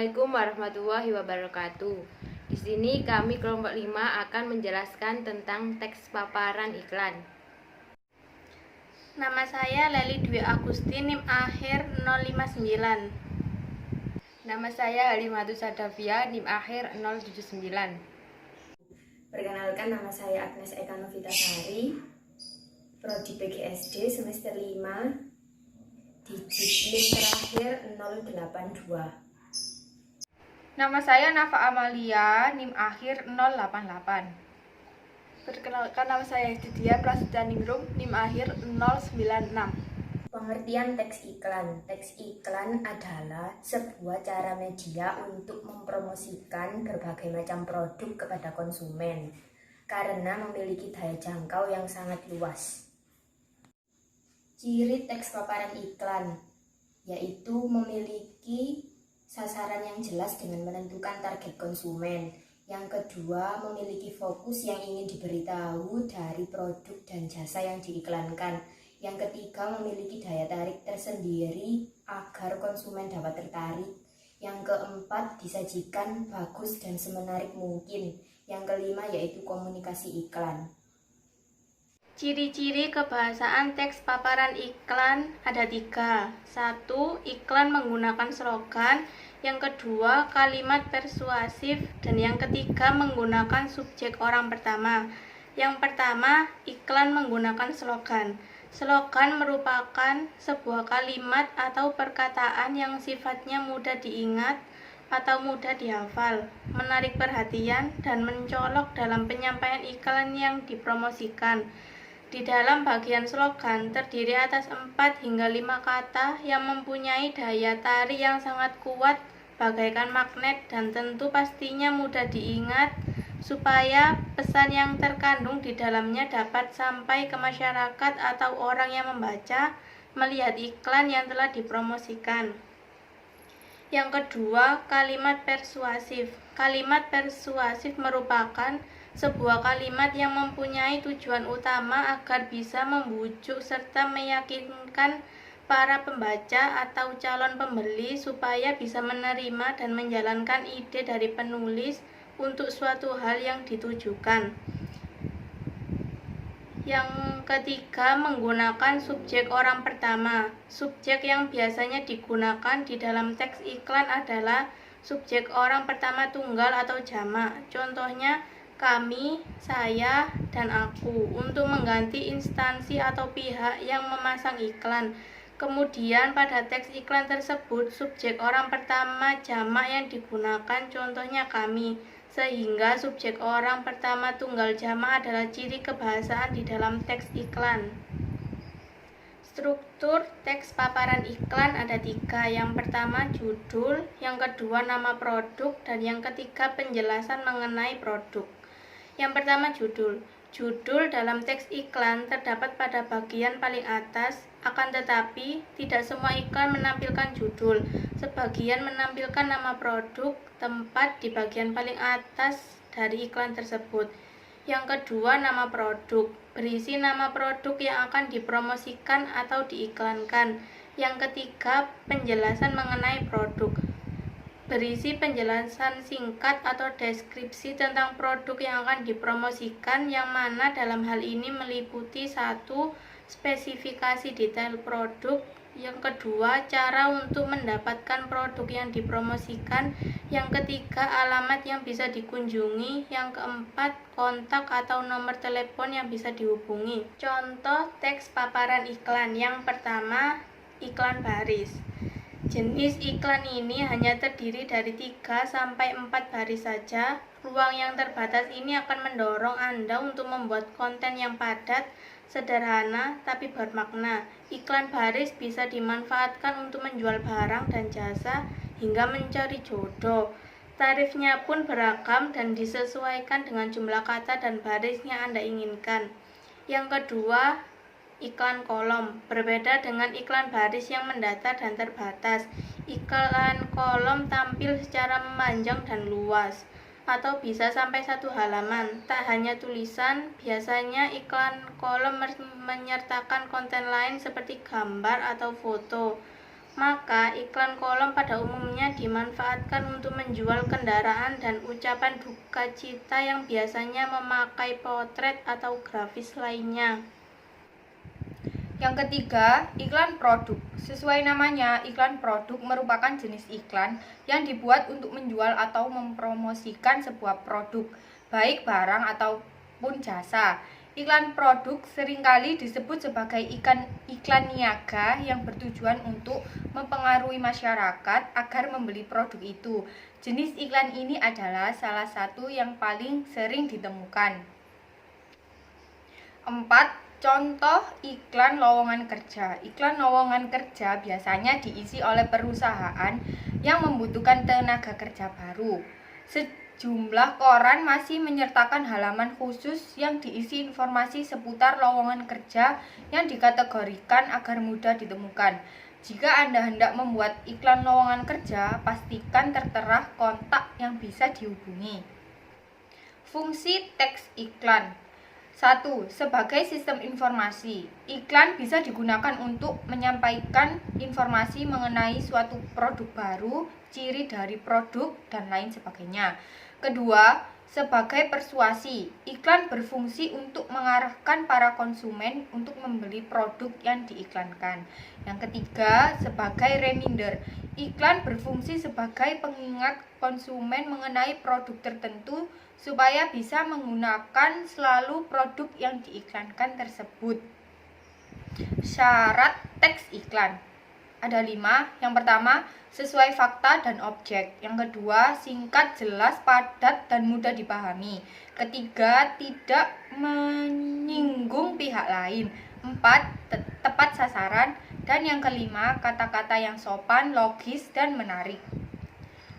Assalamualaikum warahmatullahi wabarakatuh. Di sini kami kelompok 5 akan menjelaskan tentang teks paparan iklan. Nama saya Leli Dwi Agusti, NIM akhir 059. Nama saya Halimatus Sadafia, NIM akhir 079. Perkenalkan, nama saya Agnes Eka Novitasari, Prodi PGSD semester 5, digit NIM terakhir 082. Nama saya Nafa Amalia, NIM akhir 088. Perkenalkan, nama saya Didia Prasetya Ningrum, NIM akhir 096. Pengertian teks iklan. Teks iklan adalah sebuah cara media untuk mempromosikan berbagai macam produk kepada konsumen karena memiliki daya jangkau yang sangat luas. Ciri teks paparan iklan yaitu memiliki sasaran yang jelas dengan menentukan target konsumen. Yang kedua, memiliki fokus yang ingin diberitahu dari produk dan jasa yang diiklankan. Yang ketiga, memiliki daya tarik tersendiri agar konsumen dapat tertarik. Yang keempat, disajikan bagus dan semenarik mungkin. Yang kelima, yaitu komunikasi iklan. Ciri-ciri kebahasaan teks paparan iklan ada 3. 1. Iklan menggunakan slogan. Yang kedua, kalimat persuasif. Dan yang ketiga, menggunakan subjek orang pertama. Yang pertama, iklan menggunakan slogan. Slogan merupakan sebuah kalimat atau perkataan yang sifatnya mudah diingat atau mudah dihafal, menarik perhatian, dan mencolok dalam penyampaian iklan yang dipromosikan. Di dalam bagian slogan terdiri atas 4 hingga 5 kata yang mempunyai daya tarik yang sangat kuat bagaikan magnet dan tentu pastinya mudah diingat supaya pesan yang terkandung di dalamnya dapat sampai ke masyarakat atau orang yang membaca melihat iklan yang telah dipromosikan. Yang kedua, kalimat persuasif. Kalimat persuasif merupakan sebuah kalimat yang mempunyai tujuan utama agar bisa membujuk serta meyakinkan para pembaca atau calon pembeli supaya bisa menerima dan menjalankan ide dari penulis untuk suatu hal yang ditujukan. Yang ketiga, menggunakan subjek orang pertama. Subjek yang biasanya digunakan di dalam teks iklan adalah subjek orang pertama tunggal atau jamak. Contohnya, kami, saya, dan aku untuk mengganti instansi atau pihak yang memasang iklan. Kemudian pada teks iklan tersebut subjek orang pertama jamak yang digunakan, contohnya kami, sehingga subjek orang pertama tunggal jamak adalah ciri kebahasaan di dalam teks iklan. Struktur teks paparan iklan ada 3. Yang pertama judul, yang kedua nama produk, dan yang ketiga penjelasan mengenai produk. Yang pertama judul. Judul dalam teks iklan terdapat pada bagian paling atas, akan tetapi tidak semua iklan menampilkan judul. Sebagian menampilkan nama produk, tempat di bagian paling atas dari iklan tersebut. Yang kedua, nama produk. Berisi nama produk yang akan dipromosikan atau diiklankan. Yang ketiga, penjelasan mengenai produk. Berisi penjelasan singkat atau deskripsi tentang produk yang akan dipromosikan, yang mana dalam hal ini meliputi 1. Spesifikasi detail produk. Yang kedua, cara untuk mendapatkan produk yang dipromosikan. Yang ketiga, alamat yang bisa dikunjungi. Yang keempat, kontak atau nomor telepon yang bisa dihubungi. Contoh teks paparan iklan. Yang pertama, iklan baris. Jenis iklan ini hanya terdiri dari 3-4 baris saja. Ruang yang terbatas ini akan mendorong Anda untuk membuat konten yang padat, sederhana, tapi bermakna. Iklan baris bisa dimanfaatkan untuk menjual barang dan jasa hingga mencari jodoh. Tarifnya pun beragam dan disesuaikan dengan jumlah kata dan baris yang Anda inginkan. Yang kedua, iklan kolom. Berbeda dengan iklan baris yang mendatar dan terbatas, iklan kolom tampil secara memanjang dan luas, atau bisa sampai 1 halaman. Tak hanya tulisan, biasanya iklan kolom menyertakan konten lain seperti gambar atau foto. Maka iklan kolom pada umumnya dimanfaatkan untuk menjual kendaraan dan ucapan duka cita yang biasanya memakai potret atau grafis lainnya. Yang ketiga, iklan produk. Sesuai namanya, iklan produk merupakan jenis iklan yang dibuat untuk menjual atau mempromosikan sebuah produk, baik barang ataupun jasa. Iklan produk seringkali disebut sebagai iklan niaga yang bertujuan untuk mempengaruhi masyarakat agar membeli produk itu. Jenis iklan ini adalah salah satu yang paling sering ditemukan. 4. Contoh iklan lowongan kerja. Iklan lowongan kerja biasanya diisi oleh perusahaan yang membutuhkan tenaga kerja baru. Sejumlah koran masih menyertakan halaman khusus yang diisi informasi seputar lowongan kerja yang dikategorikan agar mudah ditemukan. Jika Anda hendak membuat iklan lowongan kerja, pastikan tertera kontak yang bisa dihubungi. Fungsi teks iklan. 1. Sebagai sistem informasi, iklan bisa digunakan untuk menyampaikan informasi mengenai suatu produk baru, ciri dari produk, dan lain sebagainya. Kedua, sebagai persuasi, iklan berfungsi untuk mengarahkan para konsumen untuk membeli produk yang diiklankan. Yang ketiga, sebagai reminder, iklan berfungsi sebagai pengingat konsumen mengenai produk tertentu supaya bisa menggunakan selalu produk yang diiklankan tersebut. Syarat teks iklan ada 5. Yang pertama, sesuai fakta dan objek. Yang kedua, singkat, jelas, padat, dan mudah dipahami. Ketiga, tidak menyinggung pihak lain. 4. Tepat sasaran. Dan yang kelima, kata-kata yang sopan, logis, dan menarik.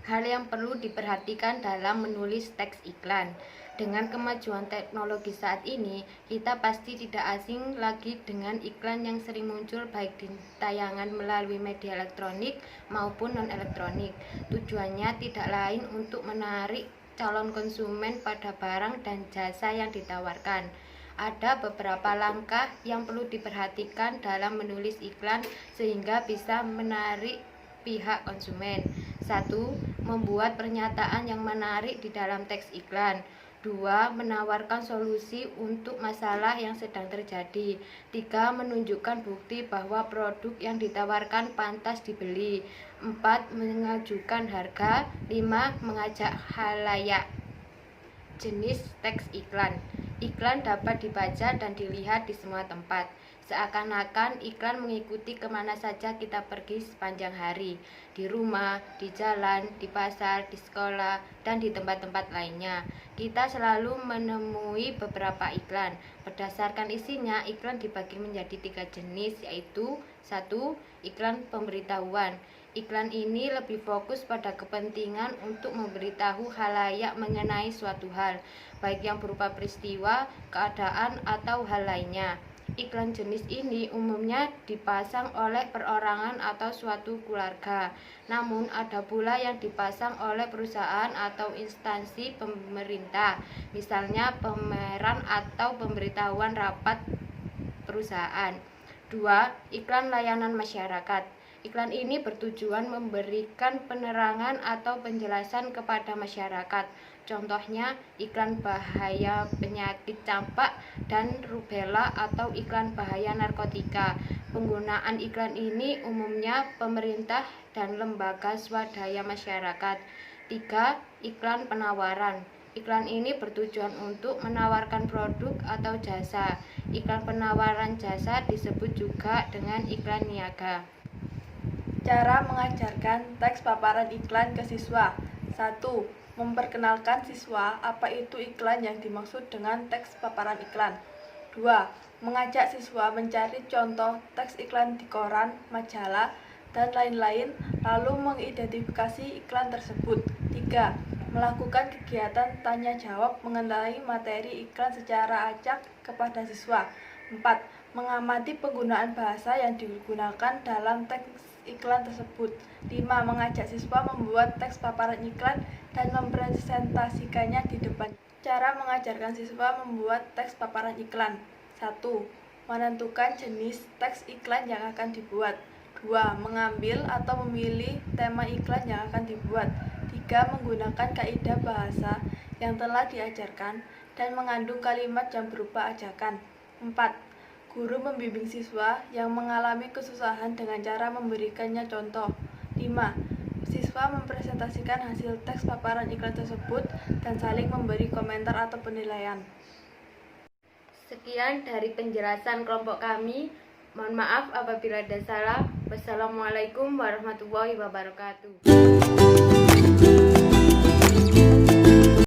Hal yang perlu diperhatikan dalam menulis teks iklan. Dengan kemajuan teknologi saat ini, kita pasti tidak asing lagi dengan iklan yang sering muncul baik di tayangan melalui media elektronik maupun non-elektronik. Tujuannya tidak lain untuk menarik calon konsumen pada barang dan jasa yang ditawarkan. Ada beberapa langkah yang perlu diperhatikan dalam menulis iklan sehingga bisa menarik pihak konsumen. 1. Membuat pernyataan yang menarik di dalam teks iklan. 2. Menawarkan solusi untuk masalah yang sedang terjadi. 3. Menunjukkan bukti bahwa produk yang ditawarkan pantas dibeli. 4. Mengajukan harga. 5. Mengajak khalayak. Jenis teks iklan. Iklan dapat dibaca dan dilihat di semua tempat. Seakan-akan iklan mengikuti kemana saja kita pergi sepanjang hari, di rumah, di jalan, di pasar, di sekolah, dan di tempat-tempat lainnya. Kita selalu menemui beberapa iklan. Berdasarkan isinya, iklan dibagi menjadi 3 jenis, yaitu 1. Iklan pemberitahuan. Iklan ini lebih fokus pada kepentingan untuk memberitahu khalayak mengenai suatu hal, baik yang berupa peristiwa, keadaan, atau hal lainnya. Iklan jenis ini umumnya dipasang oleh perorangan atau suatu keluarga. Namun ada pula yang dipasang oleh perusahaan atau instansi pemerintah, misalnya pameran atau pemberitahuan rapat perusahaan. 2. Iklan layanan masyarakat. Iklan ini bertujuan memberikan penerangan atau penjelasan kepada masyarakat. Contohnya, iklan bahaya penyakit campak dan rubella atau iklan bahaya narkotika. Penggunaan iklan ini umumnya pemerintah dan lembaga swadaya masyarakat. 3. Iklan penawaran. Iklan ini bertujuan untuk menawarkan produk atau jasa. Iklan penawaran jasa disebut juga dengan iklan niaga. Cara mengajarkan teks paparan iklan ke siswa. 1. Memperkenalkan siswa apa itu iklan yang dimaksud dengan teks paparan iklan. 2. Mengajak siswa mencari contoh teks iklan di koran, majalah, dan lain-lain, lalu mengidentifikasi iklan tersebut. 3. Melakukan kegiatan tanya-jawab mengenai materi iklan secara acak kepada siswa. 4. Mengamati penggunaan bahasa yang digunakan dalam teks iklan tersebut. 5. Mengajak siswa membuat teks paparan iklan dan mempresentasikannya di depan. Cara mengajarkan siswa membuat teks paparan iklan. 1. Menentukan jenis teks iklan yang akan dibuat. 2. Mengambil atau memilih tema iklan yang akan dibuat. 3. Menggunakan kaidah bahasa yang telah diajarkan dan mengandung kalimat yang berupa ajakan. 4. Guru membimbing siswa yang mengalami kesusahan dengan cara memberikannya contoh. 5. Siswa mempresentasikan hasil teks paparan iklan tersebut dan saling memberi komentar atau penilaian. Sekian dari penjelasan kelompok kami. Mohon maaf apabila ada salah. Wassalamualaikum warahmatullahi wabarakatuh.